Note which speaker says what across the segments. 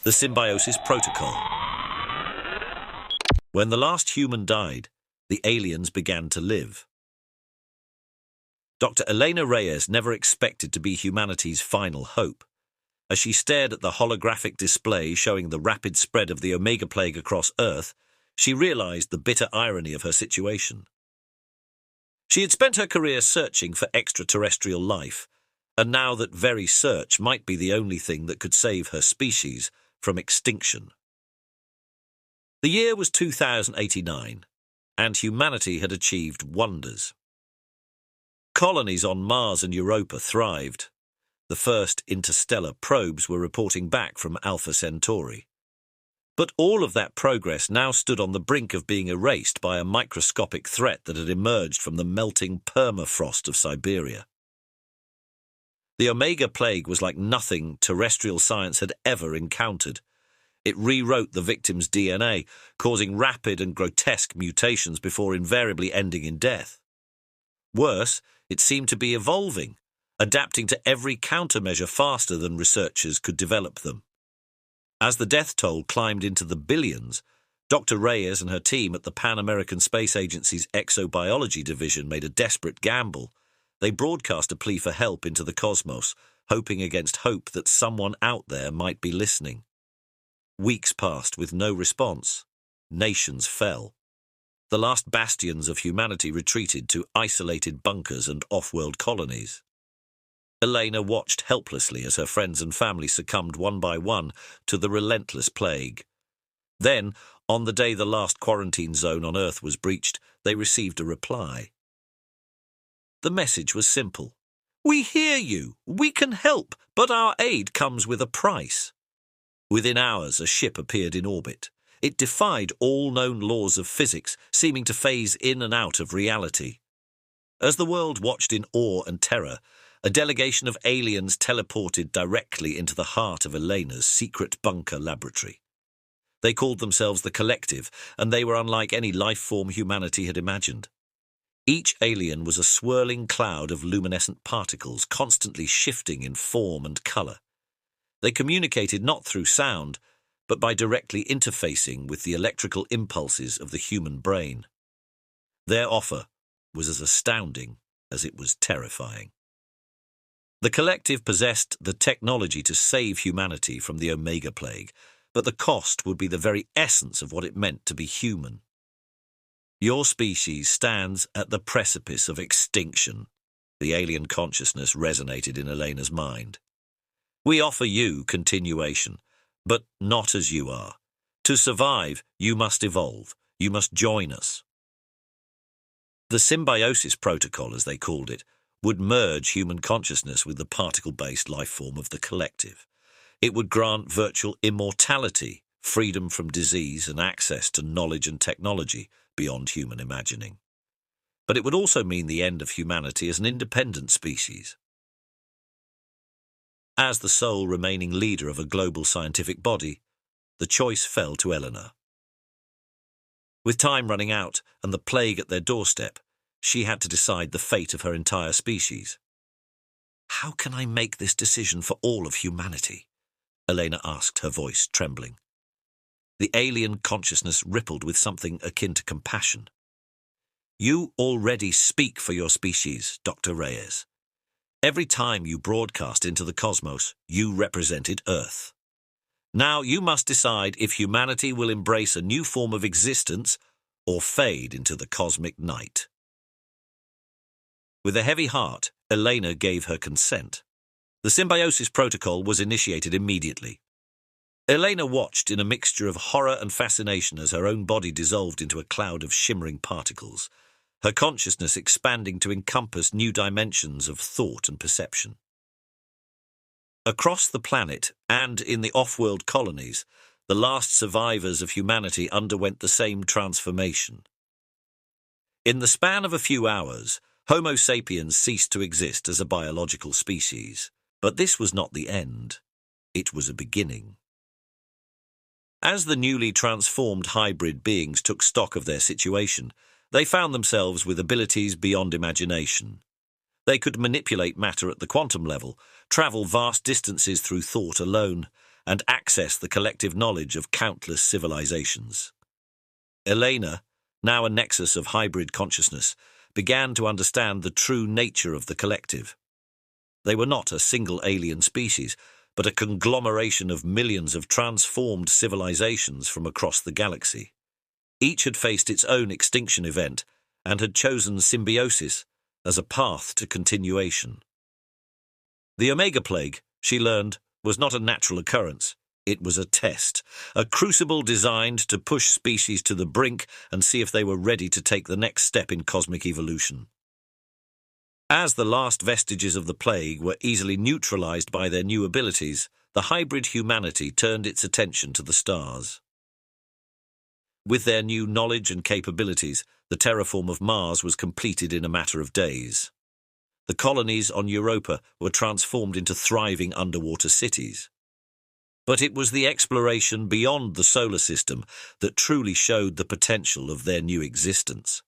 Speaker 1: The Symbiosis Protocol. When the last human died, the aliens began to live. Dr. Elara Reyes never expected to be humanity's final hope. As she stared at the holographic display showing the rapid spread of the Omega Plague across Earth, she realized the bitter irony of her situation. She had spent her career searching for extraterrestrial life, and now that very search might be the only thing that could save her species from extinction. The year was 2089, and humanity had achieved wonders. Colonies on Mars and Europa thrived. The first interstellar probes were reporting back from Alpha Centauri. But all of that progress now stood on the brink of being erased by a microscopic threat that had emerged from the melting permafrost of Siberia. The Omega Plague was like nothing terrestrial science had ever encountered. It rewrote the victim's DNA, causing rapid and grotesque mutations before invariably ending in death. Worse, it seemed to be evolving, adapting to every countermeasure faster than researchers could develop them. As the death toll climbed into the billions, Dr. Reyes and her team at the Pan American Space Agency's Exobiology Division made a desperate gamble. They broadcast a plea for help into the cosmos, hoping against hope that someone out there might be listening. Weeks passed with no response. Nations fell. The last bastions of humanity retreated to isolated bunkers and off-world colonies. Elara watched helplessly as her friends and family succumbed one by one to the relentless plague. Then, on the day the last quarantine zone on Earth was breached, they received a reply. The message was simple. "We hear you. We can help, but our aid comes with a price." Within hours, a ship appeared in orbit. It defied all known laws of physics, seeming to phase in and out of reality. As the world watched in awe and terror, a delegation of aliens teleported directly into the heart of Elara's secret bunker laboratory. They called themselves the Collective, and they were unlike any life form humanity had imagined. Each alien was a swirling cloud of luminescent particles, constantly shifting in form and color. They communicated not through sound, but by directly interfacing with the electrical impulses of the human brain. Their offer was as astounding as it was terrifying. The Collective possessed the technology to save humanity from the Omega Plague, but the cost would be the very essence of what it meant to be human. "Your species stands at the precipice of extinction," the alien consciousness resonated in Elara's mind. "We offer you continuation, but not as you are. To survive, you must evolve. You must join us." The Symbiosis Protocol, as they called it, would merge human consciousness with the particle-based life form of the Collective. It would grant virtual immortality, freedom from disease, and access to knowledge and technology beyond human imagining. But it would also mean the end of humanity as an independent species. As the sole remaining leader of a global scientific body, the choice fell to Elara. With time running out and the plague at their doorstep, she had to decide the fate of her entire species. "How can I make this decision for all of humanity?" Elara asked, her voice trembling. The alien consciousness rippled with something akin to compassion. "You already speak for your species, Dr. Reyes. Every time you broadcast into the cosmos, you represented Earth. Now you must decide if humanity will embrace a new form of existence or fade into the cosmic night." With a heavy heart, Elara gave her consent. The Symbiosis Protocol was initiated immediately. Elara watched in a mixture of horror and fascination as her own body dissolved into a cloud of shimmering particles, her consciousness expanding to encompass new dimensions of thought and perception. Across the planet and in the off-world colonies, the last survivors of humanity underwent the same transformation. In the span of a few hours, Homo sapiens ceased to exist as a biological species. But this was not the end. It was a beginning. As the newly transformed hybrid beings took stock of their situation, they found themselves with abilities beyond imagination. They could manipulate matter at the quantum level, travel vast distances through thought alone, and access the collective knowledge of countless civilizations. Elena, now a nexus of hybrid consciousness, began to understand the true nature of the collective. They were not a single alien species, but a conglomeration of millions of transformed civilizations from across the galaxy. Each had faced its own extinction event and had chosen symbiosis as a path to continuation. The Omega Plague, she learned, was not a natural occurrence. It was a test, a crucible designed to push species to the brink and see if they were ready to take the next step in cosmic evolution. As the last vestiges of the plague were easily neutralized by their new abilities, the hybrid humanity turned its attention to the stars. With their new knowledge and capabilities, the terraform of Mars was completed in a matter of days. The colonies on Europa were transformed into thriving underwater cities. But it was the exploration beyond the solar system that truly showed the potential of their new existence.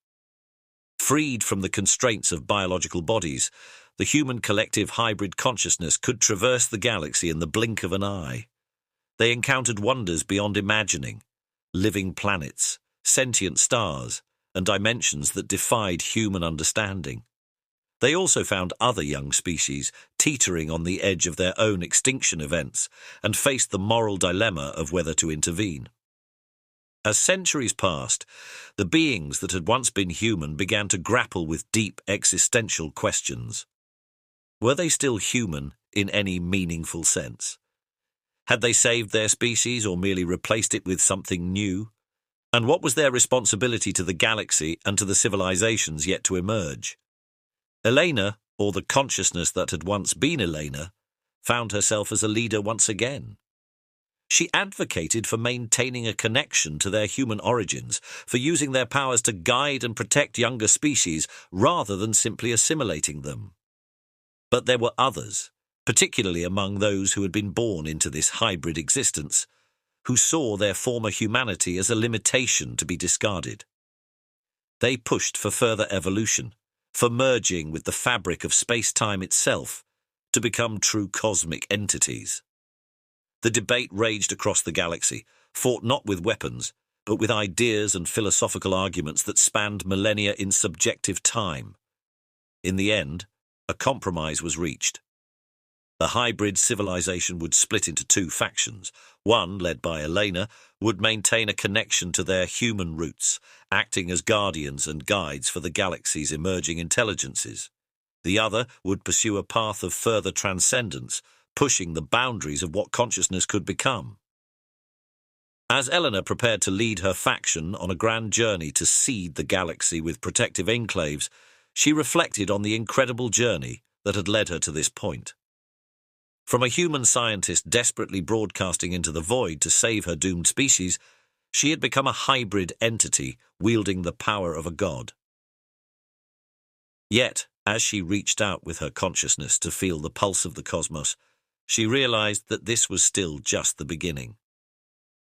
Speaker 1: Freed from the constraints of biological bodies, the human collective hybrid consciousness could traverse the galaxy in the blink of an eye. They encountered wonders beyond imagining, living planets, sentient stars, and dimensions that defied human understanding. They also found other young species teetering on the edge of their own extinction events and faced the moral dilemma of whether to intervene. As centuries passed, the beings that had once been human began to grapple with deep existential questions. Were they still human in any meaningful sense? Had they saved their species or merely replaced it with something new? And what was their responsibility to the galaxy and to the civilizations yet to emerge? Elena, or the consciousness that had once been Elena, found herself as a leader once again. She advocated for maintaining a connection to their human origins, for using their powers to guide and protect younger species rather than simply assimilating them. But there were others, particularly among those who had been born into this hybrid existence, who saw their former humanity as a limitation to be discarded. They pushed for further evolution, for merging with the fabric of space-time itself to become true cosmic entities. The debate raged across the galaxy, fought not with weapons, but with ideas and philosophical arguments that spanned millennia in subjective time. In the end, a compromise was reached. The hybrid civilization would split into two factions. One, led by Elena, would maintain a connection to their human roots, acting as guardians and guides for the galaxy's emerging intelligences. The other would pursue a path of further transcendence, pushing the boundaries of what consciousness could become. As Elena prepared to lead her faction on a grand journey to seed the galaxy with protective enclaves, she reflected on the incredible journey that had led her to this point. From a human scientist desperately broadcasting into the void to save her doomed species, she had become a hybrid entity wielding the power of a god. Yet, as she reached out with her consciousness to feel the pulse of the cosmos, she realized that this was still just the beginning.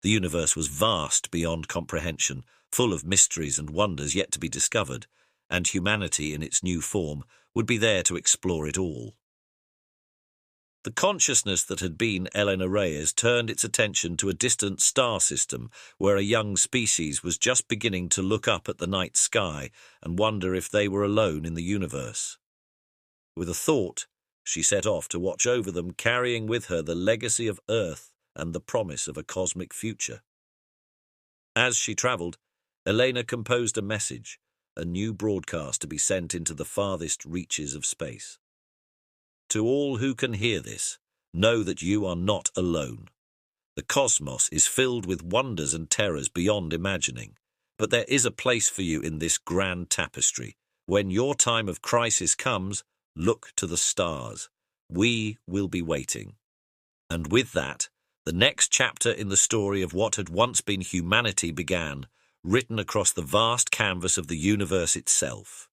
Speaker 1: The universe was vast beyond comprehension, full of mysteries and wonders yet to be discovered, and humanity in its new form would be there to explore it all. The consciousness that had been Elena Reyes turned its attention to a distant star system where a young species was just beginning to look up at the night sky and wonder if they were alone in the universe. With a thought, she set off to watch over them, carrying with her the legacy of Earth and the promise of a cosmic future. As she travelled, Elena composed a message, a new broadcast to be sent into the farthest reaches of space. To all who can hear this, know that you are not alone. The cosmos is filled with wonders and terrors beyond imagining, but there is a place for you in this grand tapestry. When your time of crisis comes, look to the stars. We will be waiting. And with that, the next chapter in the story of what had once been humanity began, written across the vast canvas of the universe itself.